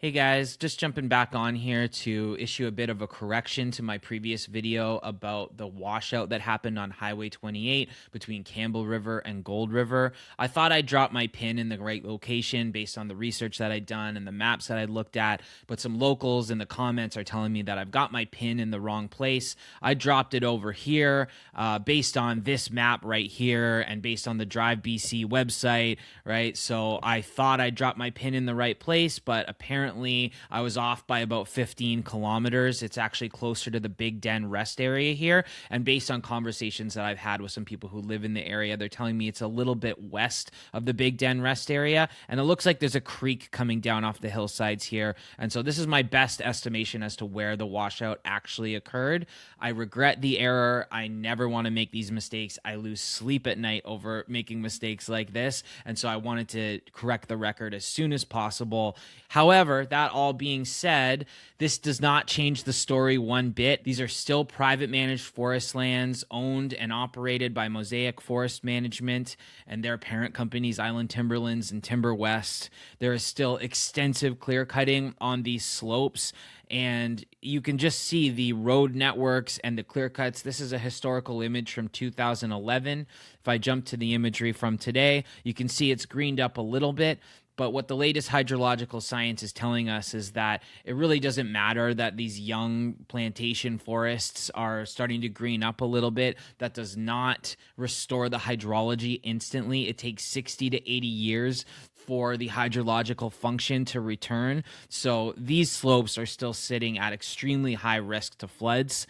Hey guys, just jumping back on here to issue a bit of a correction to my previous video about the washout that happened on Highway 28 between Campbell River and Gold River. I thought I dropped my pin in the right location based on the research that I'd done and the maps that I looked at, but some locals in the comments are telling me that I've got my pin in the wrong place. I dropped it over here based on this map right here and based on the Drive BC website, right? So I thought I dropped my pin in the right place, but apparently I was off by about 15 kilometers. It's actually closer to the Big Den rest area here. And based on conversations that I've had with some people who live in the area, they're telling me it's a little bit west of the Big Den rest area. And it looks like there's a creek coming down off the hillsides here. And so this is my best estimation as to where the washout actually occurred. I regret the error. I never want to make these mistakes. I lose sleep at night over making mistakes like this. And so I wanted to correct the record as soon as possible. However, that all being said, this does not change the story one bit. These are still private managed forest lands owned and operated by Mosaic Forest Management and their parent companies, Island Timberlands and Timber West. There is still extensive clear cutting on these slopes, and you can just see the road networks and the clear cuts. This is a historical image from 2011. If I jump to the imagery from today, you can see it's greened up a little bit. But what the latest hydrological science is telling us is that it really doesn't matter that these young plantation forests are starting to green up a little bit. That does not restore the hydrology instantly. It takes 60 to 80 years for the hydrological function to return. So these slopes are still sitting at extremely high risk to floods.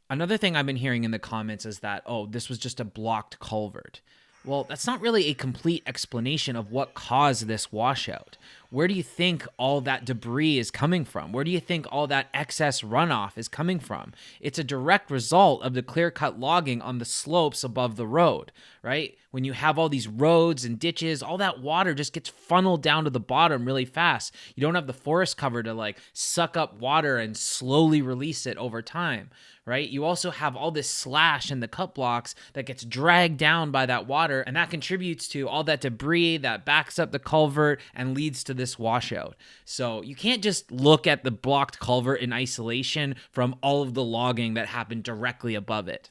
Another thing I've been hearing in the comments is that, oh, this was just a blocked culvert. Well, that's not really a complete explanation of what caused this washout. Where do you think all that debris is coming from? Where do you think all that excess runoff is coming from? It's a direct result of the clear-cut logging on the slopes above the road, right? When you have all these roads and ditches, all that water just gets funneled down to the bottom really fast. You don't have the forest cover to like suck up water and slowly release it over time, right? You also have all this slash in the cut blocks that gets dragged down by that water, and that contributes to all that debris that backs up the culvert and leads to this washout. So you can't just look at the blocked culvert in isolation from all of the logging that happened directly above it.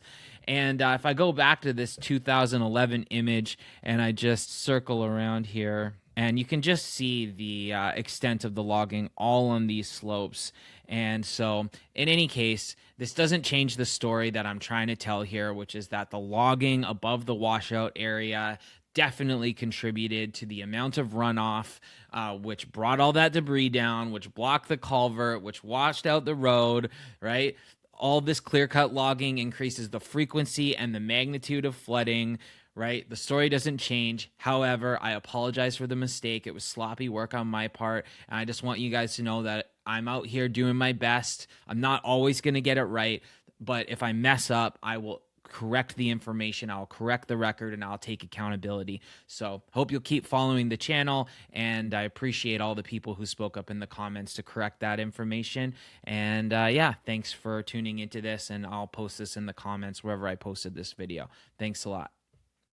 And if I go back to this 2011 image and I just circle around here, and you can just see the extent of the logging all on these slopes. And so in any case, this doesn't change the story that I'm trying to tell here, which is that the logging above the washout area definitely contributed to the amount of runoff, which brought all that debris down, which blocked the culvert, which washed out the road, right? All this clear-cut logging increases the frequency and the magnitude of flooding, right? The story doesn't change. However, I apologize for the mistake. It was sloppy work on my part, and I just want you guys to know that I'm out here doing my best. I'm not always going to get it right, but if I mess up, I will correct the information, I'll correct the record, and I'll take accountability. So hope you'll keep following the channel, and I appreciate all the people who spoke up in the comments to correct that information. And yeah, thanks for tuning into this, and I'll post this in the comments wherever I posted this video. Thanks a lot.